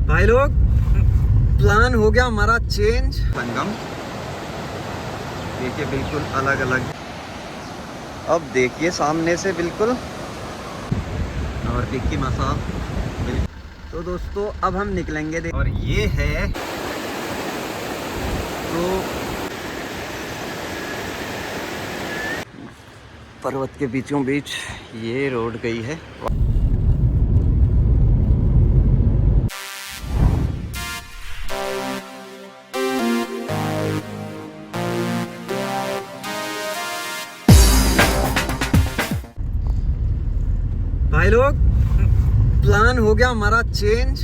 भाई लोग, प्लान हो गया हमारा चेंज। संगम देखिए बिल्कुल अलग अलग, अब देखिए सामने से बिल्कुल, और डिक्की मसाफ। तो दोस्तों अब हम निकलेंगे और ये है तो पर्वत के बीचों बीच ये रोड गई है। भाई लोग, प्लान हो गया हमारा चेंज।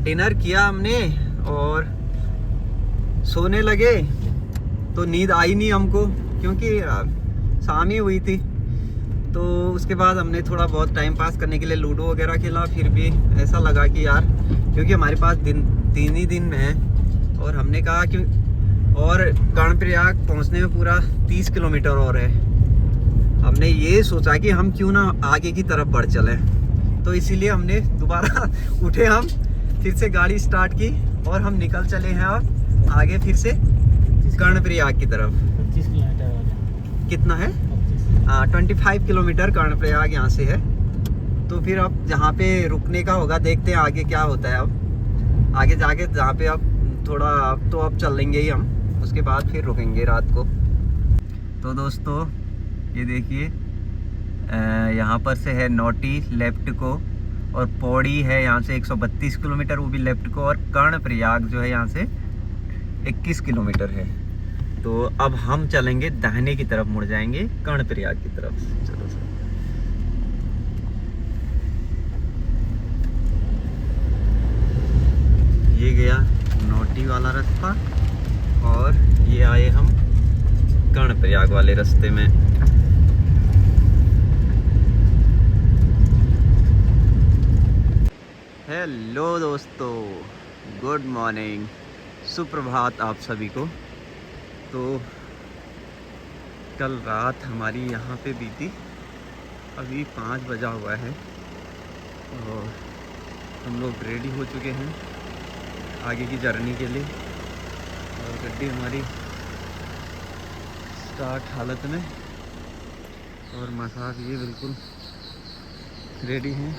डिनर किया हमने और सोने लगे तो नींद आई नहीं हमको, क्योंकि शाम ही हुई थी। तो उसके बाद हमने थोड़ा बहुत टाइम पास करने के लिए लूडो वगैरह खेला। फिर भी ऐसा लगा कि यार, क्योंकि हमारे पास 3 ही दिन है और हमने कहा कि और कर्णप्रयाग पहुंचने में पूरा 30 किलोमीटर और है। हमने ये सोचा कि हम क्यों ना आगे की तरफ बढ़ चलें, तो इसीलिए हमने दोबारा उठे, हम फिर से गाड़ी स्टार्ट की और हम निकल चले हैं अब आगे फिर से कर्णप्रयाग की तरफ। 25 किलोमीटर कितना है? 25 किलोमीटर कर्णप्रयाग यहाँ से है। तो फिर अब जहाँ पे रुकने का होगा, देखते हैं आगे क्या होता है। अब आगे जाके जहाँ पे अब थोड़ा अब चल लेंगे ही हम, उसके बाद फिर रुकेंगे रात को। तो दोस्तों ये देखिए, यहाँ पर से है नौटी लेफ्ट को, और पौड़ी है यहाँ से 132 किलोमीटर, वो भी लेफ्ट को, और कर्णप्रयाग जो है यहाँ से 21 किलोमीटर है। तो अब हम चलेंगे दाहिने की तरफ, मुड़ जाएंगे कर्णप्रयाग की तरफ। चलो सर, ये गया नौटी वाला रास्ता और ये आए हम कर्णप्रयाग वाले रास्ते में। हेलो दोस्तों, गुड मॉर्निंग, सुप्रभात आप सभी को। तो कल रात हमारी यहाँ पे बीती, अभी 5 बजा हुआ है और हम लोग रेडी हो चुके हैं आगे की जर्नी के लिए। और गड्डी हमारी स्टार्ट हालत में, और मसाफ ये बिल्कुल रेडी हैं,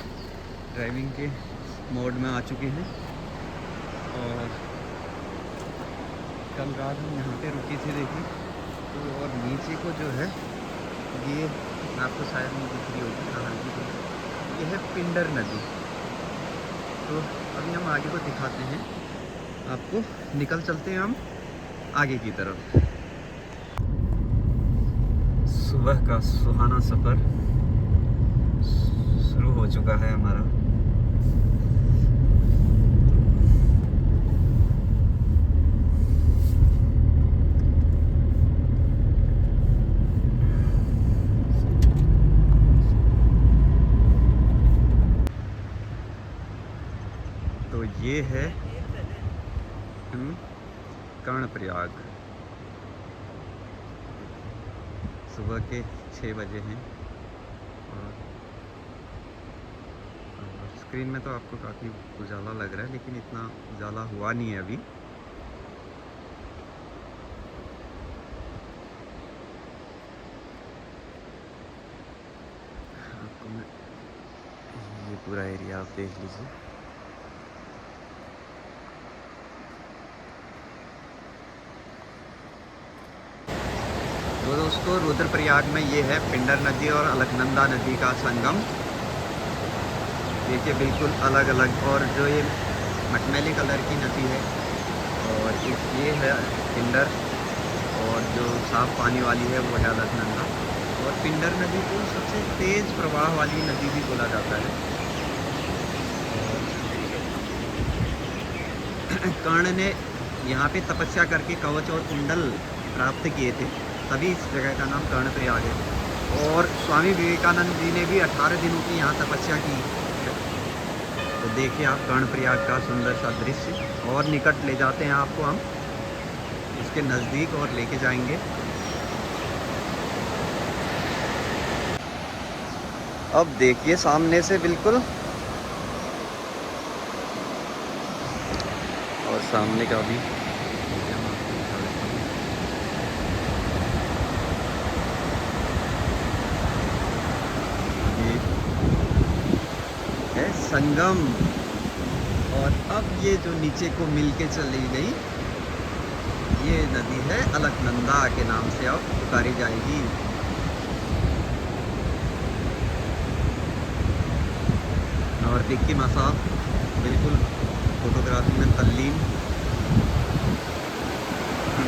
ड्राइविंग के मोड में आ चुके हैं। और कल रात हम यहाँ पे रुके थे, देखिए। तो और नीचे को जो है ये आपको शायद नहीं दिख रही होगी, कहाँ की, ये है पिंडर नदी। तो अभी हम आगे को दिखाते हैं आपको, निकल चलते हैं हम आगे की तरफ। सुबह का सुहाना सफ़र शुरू हो चुका है हमारा। तो ये है कर्णप्रयाग। सुबह के 6 बजे हैं और स्क्रीन में तो आपको काफ़ी उजाला लग रहा है, लेकिन इतना उजाला हुआ नहीं है अभी। आपको मैं ये पूरा एरिया आप देख लीजिए। तो दोस्तों रुद्रप्रयाग में ये है पिंडर नदी और अलकनंदा नदी का संगम। देखिए बिल्कुल अलग अलग, और जो ये मटमैली कलर की नदी है, और ये है पिंडर, और जो साफ पानी वाली है वो है अलकनंदा। और पिंडर नदी को सबसे तेज़ प्रवाह वाली नदी भी बोला जाता है। कर्ण ने यहाँ पे तपस्या करके कवच और कुंडल प्राप्त किए थे, तभी इस जगह का नाम कर्णप्रयाग है। और स्वामी विवेकानंद जी ने भी 18 दिनों की यहाँ तपस्या की। तो देखिए आप कर्णप्रयाग का सुंदर सा दृश्य, और निकट ले जाते हैं आपको हम इसके नज़दीक और लेके जाएंगे। अब देखिए सामने से बिल्कुल, और सामने का भी ये है संगम। और अब ये जो नीचे को मिलके चली गई, ये नदी है अलकनंदा के नाम से अब पुकारी जाएगी। और विक्की साहब बिल्कुल फोटोग्राफी में तल्लीन।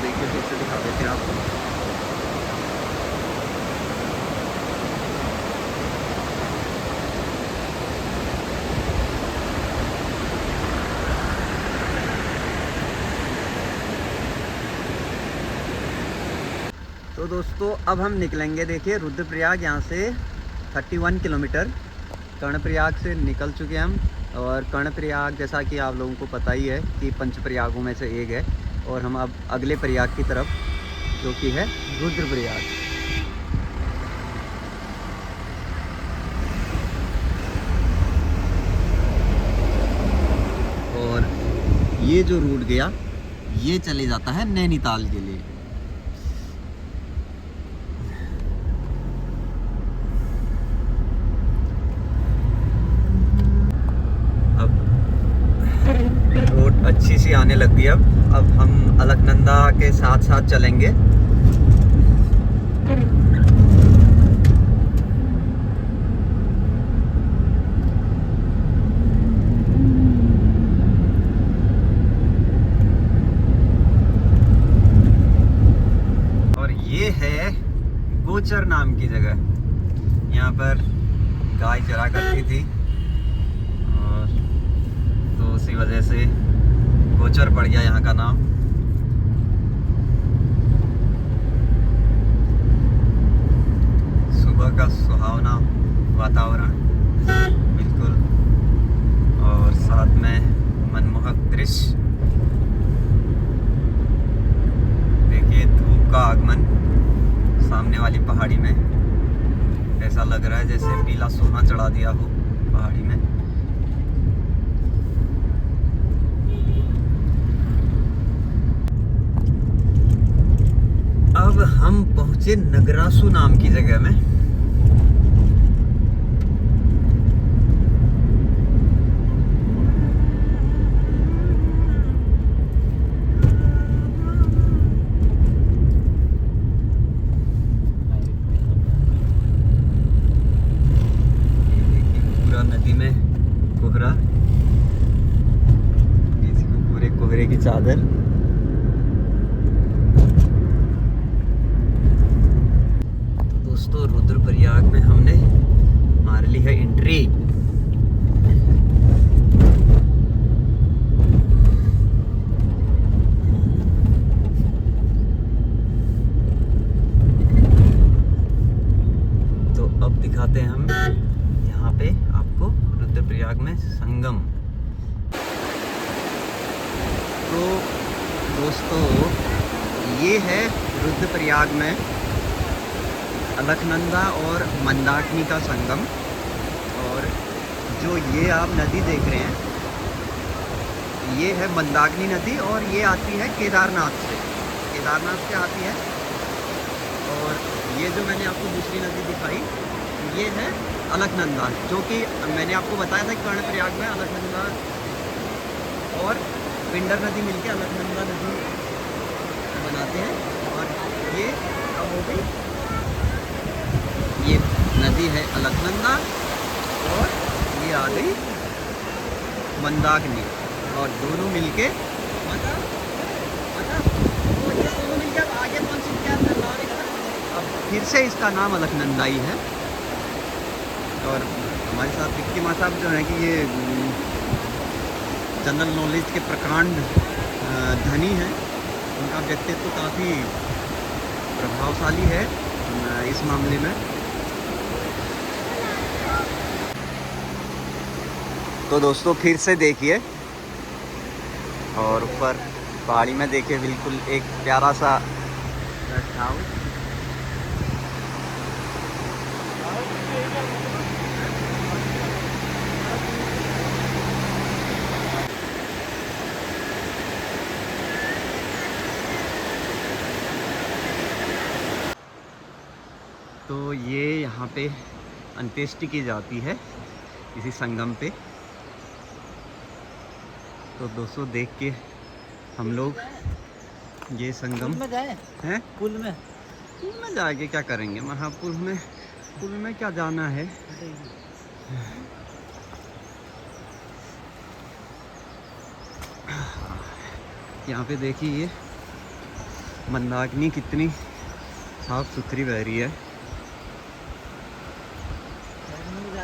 देखिए फिर से दिखा देते हैं आपको। तो दोस्तों अब हम निकलेंगे, देखिए रुद्रप्रयाग यहाँ से 31 किलोमीटर कर्णप्रयाग से निकल चुके हैं हम। और कर्णप्रयाग जैसा कि आप लोगों को पता ही है कि पंच प्रयागों में से एक है। और हम अब अगले प्रयाग की तरफ, जो कि है रुद्रप्रयाग। और ये जो रूट गया ये चले जाता है नैनीताल के लिए। रोड अच्छी सी आने लग गई। अब हम अलकनंदा के साथ साथ चलेंगे। और ये है गोचर नाम की जगह। यहाँ पर गाय चरा करती थी, और तो उसी वजह से गोचर पड़ गया यहाँ का नाम। सुबह का सुहावना वातावरण बिल्कुल, और साथ में मनमोहक दृश्य। देखिए धूप का आगमन सामने वाली पहाड़ी में, ऐसा लग रहा है जैसे पीला सोना चढ़ा दिया हो पहाड़ी में। अब हम पहुंचे नगरासू नाम की जगह में। ये देखिए पूरा नदी में कोहरा, इसको पूरे कोहरे की चादर। दोस्तों रुद्रप्रयाग में हमने मार ली है एंट्री। तो अब दिखाते हैं हम यहाँ पे आपको रुद्रप्रयाग में संगम। तो दोस्तों ये है रुद्रप्रयाग में अलकनंदा और मंदाकिनी का संगम। और जो ये आप नदी देख रहे हैं, ये है मंदाकिनी नदी, और ये आती है केदारनाथ से आती है। और ये जो मैंने आपको दूसरी नदी दिखाई, ये है अलकनंदा, जो कि मैंने आपको बताया था कर्णप्रयाग में अलकनंदा और पिंडर नदी मिलकर अलकनंदा नदी बनाते हैं। और ये अब हो गई, ये नदी है अलकनंदा, और ये आ गई मंदाकिनी, और दोनों मिलके आगे अब फिर से इसका नाम अलकनंदा ही है। और हमारे साथ विक्की साहब जो है कि ये जनरल नॉलेज के प्रकांड धनी हैं। उनका व्यक्तित्व काफ़ी प्रभावशाली है इस मामले में। तो दोस्तों फिर से देखिए, और ऊपर पहाड़ी में देखिए बिल्कुल एक प्यारा सा रेस्ट हाउस। तो ये यहाँ पे अंत्येष्टि की जाती है इसी संगम पे। तो दोस्तों देख के हम लोग ये संगम में जाए हैं, पुल में पुल में जाके क्या करेंगे, महापुल में, पुल में क्या जाना है। यहाँ पे देखिए ये मंदाकिनी कितनी साफ सुथरी बह रही है।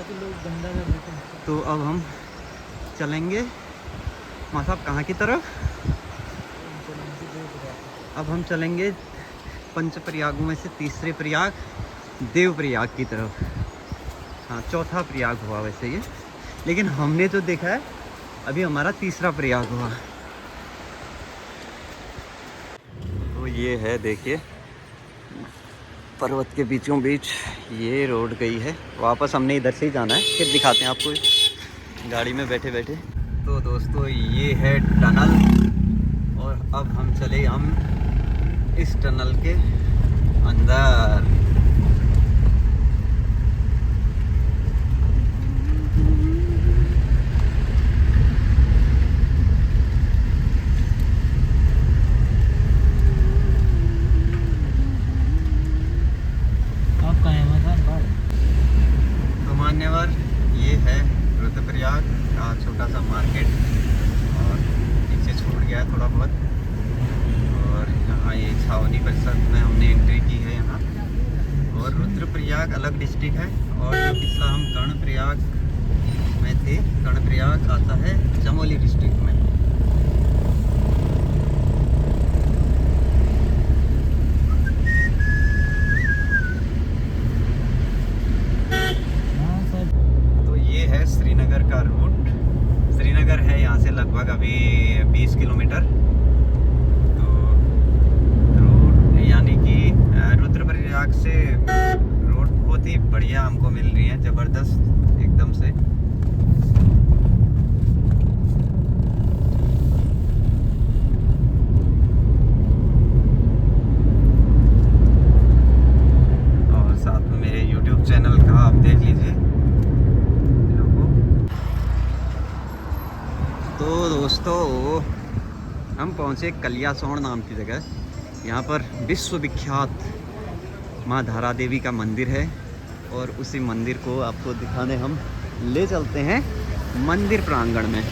लोग गंदा कर देते हैं। तो अब हम चलेंगे माँ साहब कहाँ की तरफ? अब हम चलेंगे पंच प्रयागों में से तीसरे प्रयाग देव प्रयाग की तरफ। हाँ, चौथा प्रयाग हुआ वैसे ये, लेकिन हमने जो देखा है अभी हमारा तीसरा प्रयाग हुआ। तो ये है देखिए पर्वत के बीचों बीच ये रोड गई है। वापस हमने इधर से ही जाना है, फिर दिखाते हैं आपको गाड़ी में बैठे बैठे। तो दोस्तों ये है टनल और अब हम चले इस टनल के अंदर। तो मान्यवर ये है रुद्रप्रयाग का छोटा सा मार्केट और नीचे छूट गया है थोड़ा बहुत। और यहाँ ये छावनी परिषद में हमने एंट्री की है यहाँ। और रुद्रप्रयाग अलग डिस्ट्रिक्ट है और जो पिछला हम कर्णप्रयाग में थे, कर्णप्रयाग आता है चमोली डिस्ट्रिक्ट में। श्रीनगर का रूट, श्रीनगर है यहाँ से लगभग अभी 20 किलोमीटर। तो रूट यानी कि रुद्रप्रयाग से रोड बहुत ही बढ़िया हमको मिल रही है, ज़बरदस्त एकदम से। और साथ में मेरे YouTube चैनल का आप देख लीजिए। तो दोस्तों हम पहुँचे कलियासोड़ नाम की जगह। यहाँ पर विश्व विख्यात माँ धारा देवी का मंदिर है और उसी मंदिर को आपको दिखाने हम ले चलते हैं मंदिर प्रांगण में।